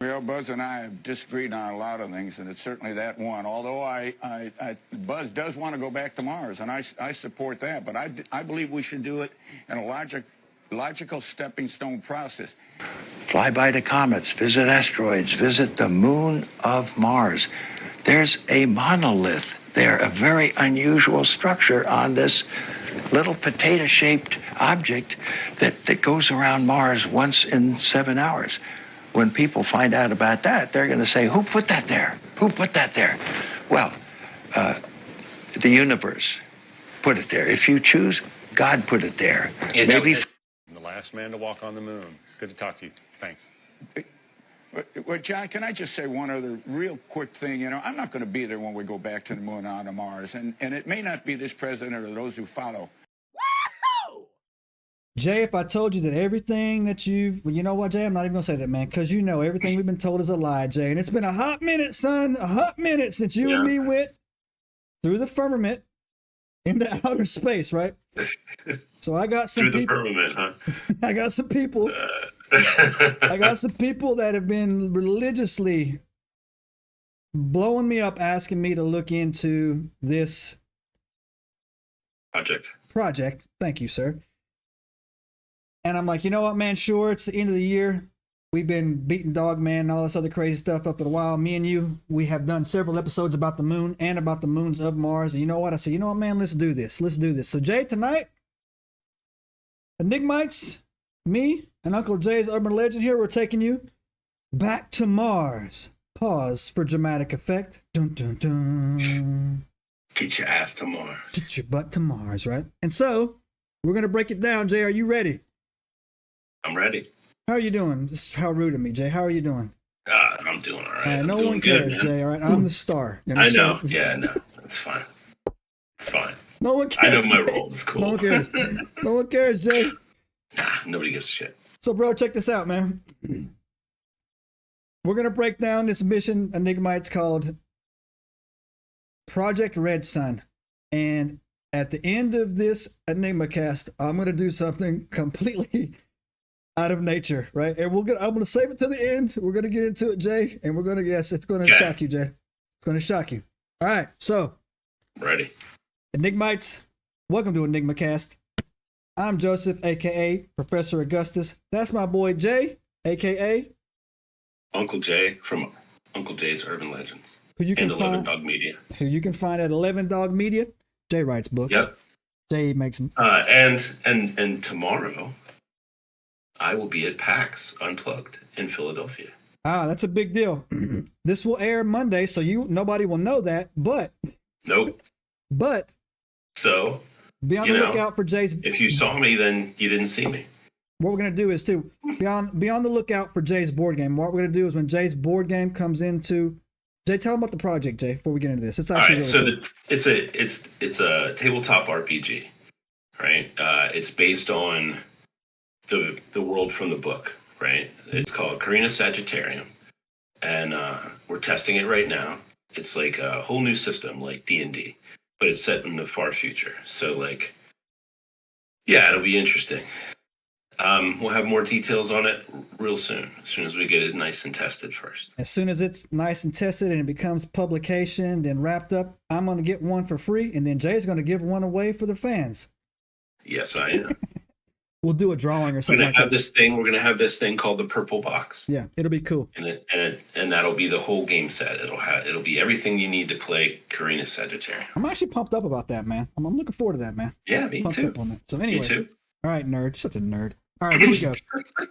Well, Buzz and I have disagreed on a lot of things, and it's certainly that one. Although Buzz does want to go back to Mars, and I support that. But I believe we should do it in a logical stepping stone process. Fly by the comets, visit asteroids, visit the moon of Mars. There's a monolith there, a very unusual structure on this little potato-shaped object that goes around Mars once in 7 hours. When people find out about that, they're going to say, who put that there? Who put that there? Well, the universe put it there. If you choose, God put it there. Maybe the last man to walk on the moon. Good to talk to you. Thanks. Well, John, can I just say one other real quick thing? You know, I'm not going to be there when we go back to the moon and to Mars, and it may not be this president or those who follow. Jay, if I told you that everything that well, you know what, Jay? I'm not even going to say that, man, because you know everything we've been told is a lie, Jay. And it's been a hot minute, son, a hot minute since you and me went through the firmament into outer space, right? So I got some through people. The firmament, huh? I got some people. I got some people that have been religiously blowing me up, asking me to look into this project. Thank you, sir. And I'm like, you know what, man? Sure, it's the end of the year. We've been beating Dog Man and all this other crazy stuff up in a while. Me and you, we have done several episodes about the moon and about the moons of Mars. And you know what? I said, you know what, man? Let's do this. Let's do this. So, Jay, tonight, Enigmites, me, and Uncle Jay's Urban Legend here, we're taking you back to Mars. Pause for dramatic effect. Dun, dun, dun. Get your ass to Mars. Get your butt to Mars, right? And so, we're going to break it down. Jay, are you ready? I'm ready. How are you doing? This is how rude of me, Jay. How are you doing? I'm doing all right. No one cares, good, Jay. All right, I'm the star. I know. Yeah, no, it's fine. It's fine. No one cares. I know my role. It's cool. No one cares. No one cares, Jay. Nah, nobody gives a shit. So, bro, check this out, man. We're gonna break down this mission Enigmites called Project Red Sun, and at the end of this Enigma cast, I'm gonna do something completely out of nature, right? And I'm gonna save it to the end. We're gonna get into it, Jay, and we're gonna it's gonna shock you, Jay. It's gonna shock you. All right, so ready. Enigmites, welcome to Enigma Cast. I'm Joseph, aka Professor Augustus. That's my boy Jay, aka Uncle Jay from Uncle Jay's Urban Legends. Who you can and find 11 Dog Media. Who you can find at 11 Dog Media. Jay writes books. Yep. Jay makes them. And tomorrow I will be at PAX Unplugged in Philadelphia. Ah, that's a big deal. This will air Monday, so nobody will know that, but nope. But so be on the lookout for Jay's. If you saw me, then you didn't see me. What we're gonna do is too be on the lookout for Jay's board game. What we're gonna do is when Jay's board game comes into, Jay, tell them about the project, Jay, before we get into this. It's actually all right. Really So cool. it's a tabletop RPG, right? It's based on the world from the book, right? It's called Carina Sagittarium, and we're testing it right now. It's like a whole new system, like D&D, but it's set in the far future. So, like, yeah, it'll be interesting. We'll have more details on it real soon, as soon as we get it nice and tested first. As soon as it's nice and tested and it becomes publication and wrapped up, I'm going to get one for free, and then Jay's going to give one away for the fans. Yes, I am. We'll do a drawing or something like that. We're gonna have this thing called the Purple Box. Yeah, it'll be cool. And that'll be the whole game set. It'll be everything you need to play Carina Sagittarium. I'm actually pumped up about that, man. I'm looking forward to that, man. Yeah, me pumped too. Up on that. So anyway, me too. All right, nerd. Such a nerd. All right, here we go.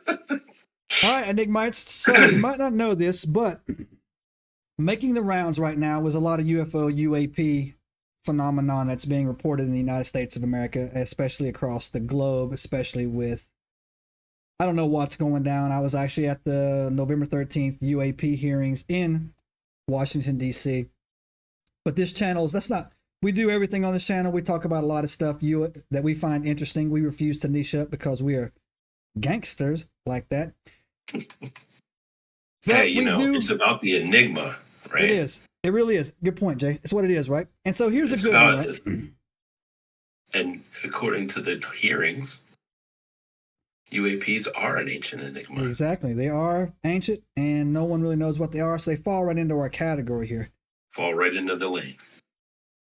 All right, Enigmites. So you might not know this, but making the rounds right now was a lot of UFO, UAP phenomenon that's being reported in the United States of America, especially across the globe, especially with, I don't know what's going down. I was actually at the November 13th UAP hearings in Washington, D.C. But this channel is, we do everything on this channel. We talk about a lot of stuff that we find interesting. We refuse to niche up because we are gangsters like that. But hey, it's about the Enigma, right? It is. It really is. Good point, Jay. It's what it is, right? And so here's a good one, right? And according to the hearings, UAPs are an ancient enigma. Exactly. They are ancient, and no one really knows what they are, so they fall right into our category here. Fall right into the lane.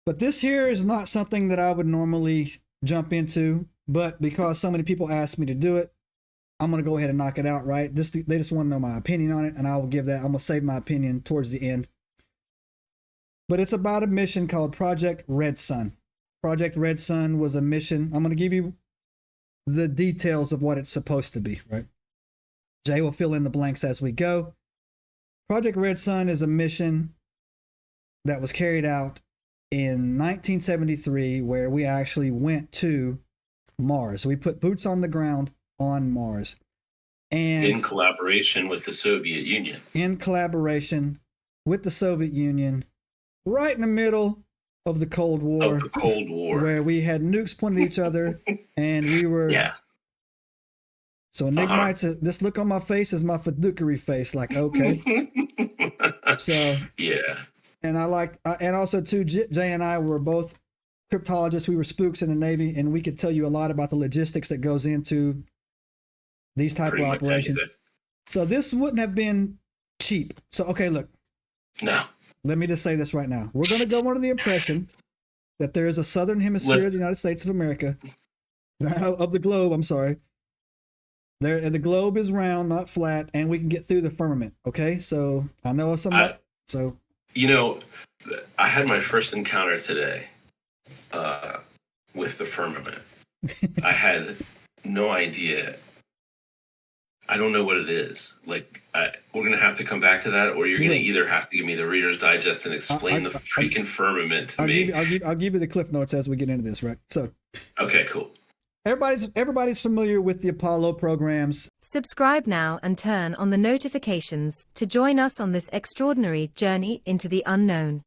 But this here is not something that I would normally jump into, but because so many people asked me to do it, I'm going to go ahead and knock it out, right? They just want to know my opinion on it, and I will give that. I'm going to save my opinion towards the end. But it's about a mission called Project Red Sun. Project Red Sun was a mission. I'm going to give you the details of what it's supposed to be, right? Jay will fill in the blanks as we go. Project Red Sun is a mission that was carried out in 1973 where we actually went to Mars. We put boots on the ground on Mars. And in collaboration with the Soviet Union. In collaboration with the Soviet Union, right in the middle of the Cold War. Of the Cold War. Where we had nukes pointed at each other and we were... Yeah. So Enigmites, this look on my face is my fiduciary face, like, okay. So... Yeah. And I liked, and also too, Jay and I were both cryptologists. We were spooks in the Navy, and we could tell you a lot about the logistics that goes into these type of operations. So this wouldn't have been cheap. So, okay, look. No. Let me just say this right now. We're going to go under the impression that there is a southern hemisphere of the United States of America, of the globe, I'm sorry. The globe is round, not flat, and we can get through the firmament, okay? So I know some... You know, I had my first encounter today with the firmament. I had no idea. I don't know what it is. Like, we're going to have to come back to that, or you're going to either have to give me the Reader's Digest and explain the freaking firmament to me. I'll give you the cliff notes as we get into this, right? So. Okay, cool. Everybody's familiar with the Apollo programs. Subscribe now and turn on the notifications to join us on this extraordinary journey into the unknown.